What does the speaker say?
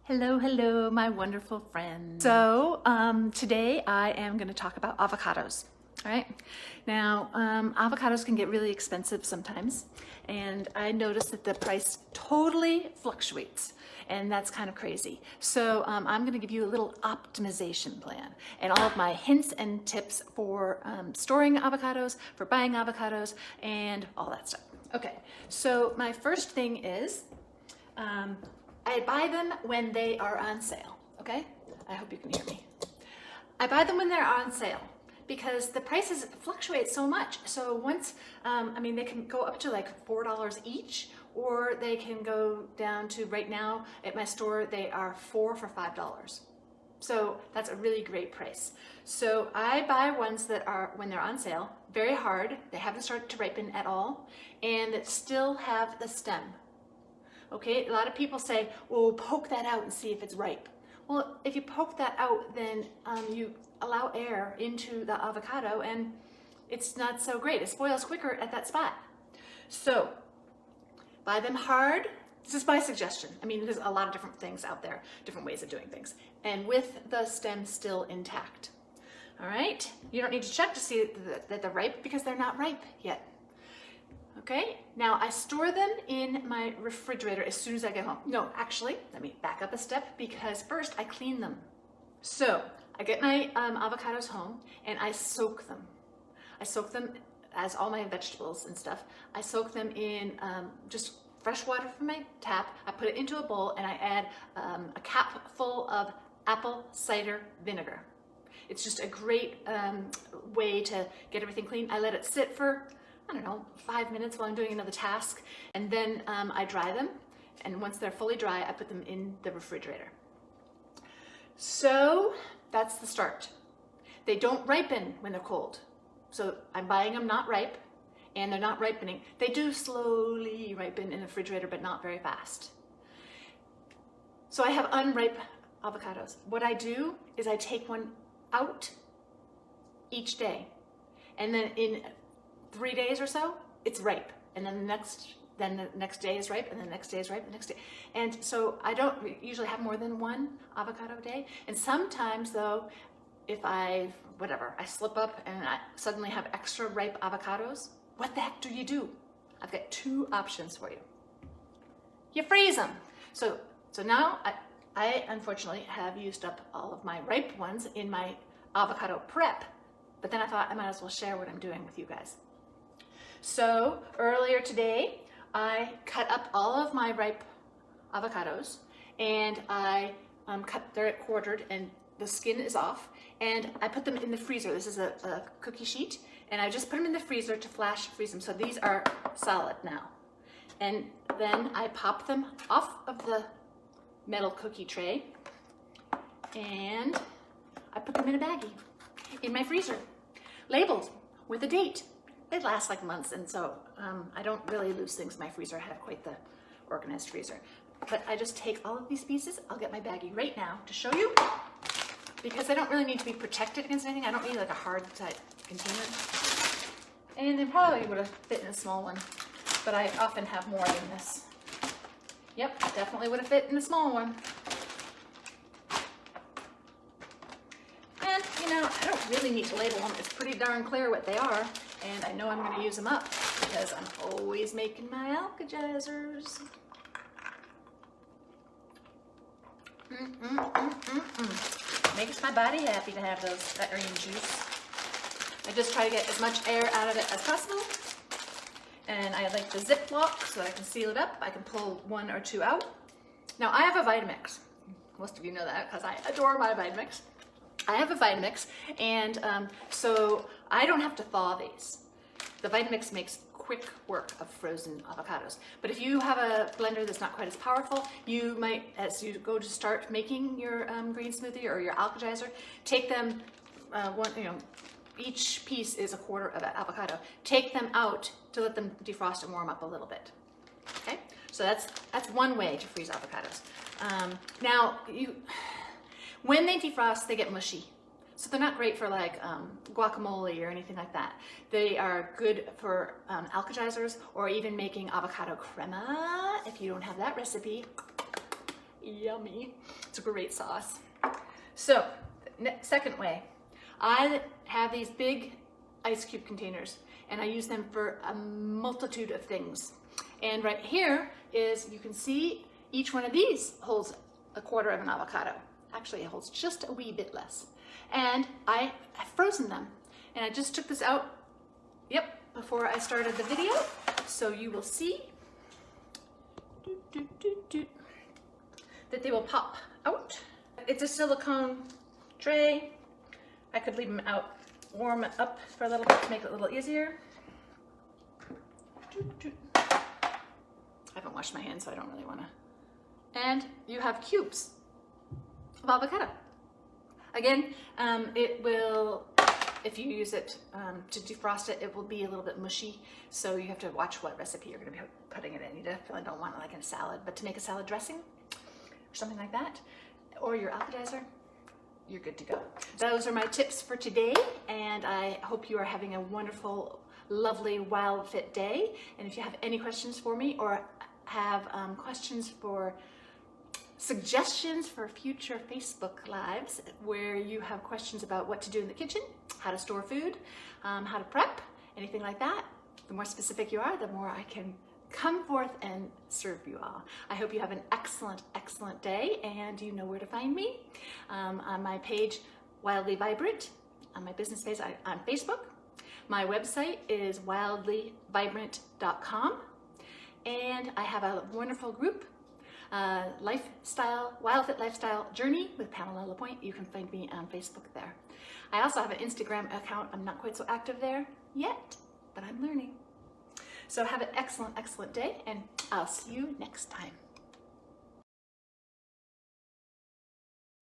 Hello, hello, my wonderful friends. So today I am going to talk about avocados. All right. Now, avocados can get really expensive sometimes, and I noticed that the price totally fluctuates, and that's kind of crazy. So I'm going to give you a little optimization plan and all of my hints and tips for storing avocados, for buying avocados, and all that stuff. Okay. So my first thing is I buy them when they are on sale, okay? I hope you can hear me. I buy them when they're on sale because the prices fluctuate so much. So once, they can go up to like $4 each, or they can go down to, right now at my store, they are 4 for $5. So that's a really great price. So I buy ones that are, when they're on sale, very hard, they haven't started to ripen at all, and that still have the stem. Okay, a lot of people say, well, poke that out and see if it's ripe. Well, if you poke that out, then you allow air into the avocado and it's not so great. It spoils quicker at that spot. So buy them hard. This is my suggestion. There's a lot of different things out there, different ways of doing things, and with the stem still intact. All right, you don't need to check to see that they're ripe because they're not ripe yet. Okay, now I store them in my refrigerator as soon as I get home. No, actually, let me back up a step because first I clean them. So I get my avocados home and I soak them. I soak them as all my vegetables and stuff. I soak them in just fresh water from my tap. I put it into a bowl and I add a cap full of apple cider vinegar. It's just a great way to get everything clean. I let it sit for 5 minutes while I'm doing another task, and then I dry them, and once they're fully dry, I put them in the refrigerator. So that's the start. They don't ripen when they're cold. So I'm buying them not ripe, and they're not ripening. They do slowly ripen in the refrigerator, but not very fast. So I have unripe avocados. What I do is I take one out each day, and then in 3 days or so, it's ripe, and then the next day is ripe, and the next day is ripe, the next day. And so I don't usually have more than one avocado a day. And sometimes though, if I slip up and I suddenly have extra ripe avocados, what the heck do you do? I've got 2 options for you. You freeze them. So now I unfortunately have used up all of my ripe ones in my avocado prep, but then I thought I might as well share what I'm doing with you guys. So earlier today, I cut up all of my ripe avocados, and I they're quartered and the skin is off, and I put them in the freezer. This is a cookie sheet, and I just put them in the freezer to flash freeze them. So these are solid now. And then I pop them off of the metal cookie tray, and I put them in a baggie in my freezer, labeled with a date. They last like months, and so I don't really lose things in my freezer. I have quite the organized freezer. But I just take all of these pieces. I'll get my baggie right now to show you, because they don't really need to be protected against anything. I don't need like a hard type container. And they probably would have fit in a small one, but I often have more than this. Yep, definitely would have fit in a small one. And I don't really need to label them. It's pretty darn clear what they are. And I know I'm going to use them up because I'm always making my alkalizers. Makes my body happy to have that green juice. I just try to get as much air out of it as possible. And I like the Ziploc so that I can seal it up. I can pull 1 or 2 out. Now I have a Vitamix. Most of you know that because I adore my Vitamix. I have a Vitamix, and so I don't have to thaw these. The Vitamix makes quick work of frozen avocados. But if you have a blender that's not quite as powerful, you might, as you go to start making your green smoothie or your alkalizer, take them, each piece is 1/4 of an avocado. Take them out to let them defrost and warm up a little bit. Okay, so that's one way to freeze avocados. When they defrost, they get mushy. So they're not great for like guacamole or anything like that. They are good for alkalizers or even making avocado crema. If you don't have that recipe, yummy. It's a great sauce. So, second way, I have these big ice cube containers and I use them for a multitude of things. And right here is, you can see each one of these holds a quarter of an avocado. Actually, it holds just a wee bit less. And I have frozen them. And I just took this out, before I started the video. So you will see that they will pop out. It's a silicone tray. I could leave them out, warm it up for a little bit to make it a little easier. I haven't washed my hands, so I don't really want to. And you have cubes of avocado. Again, it will, if you use it to defrost it, it will be a little bit mushy. So you have to watch what recipe you're going to be putting it in. You definitely don't want it like in a salad, but to make a salad dressing or something like that, or your appetizer, you're good to go. Those are my tips for today, and I hope you are having a wonderful, lovely WildFit day. And if you have any questions for me, or have questions for suggestions for future Facebook Lives where you have questions about what to do in the kitchen, how to store food, how to prep, anything like that, the more specific you are, the more I can come forth and serve you all. I hope you have an excellent, excellent day, and you know where to find me. On my page, Wildly Vibrant, on my business page on Facebook. My website is wildlyvibrant.com, and I have a wonderful group, WildFit Lifestyle Journey with Pamela LaPointe. You can find me on Facebook there. I also have an Instagram account. I'm not quite so active there yet, but I'm learning. So have an excellent, excellent day, and I'll see you next time.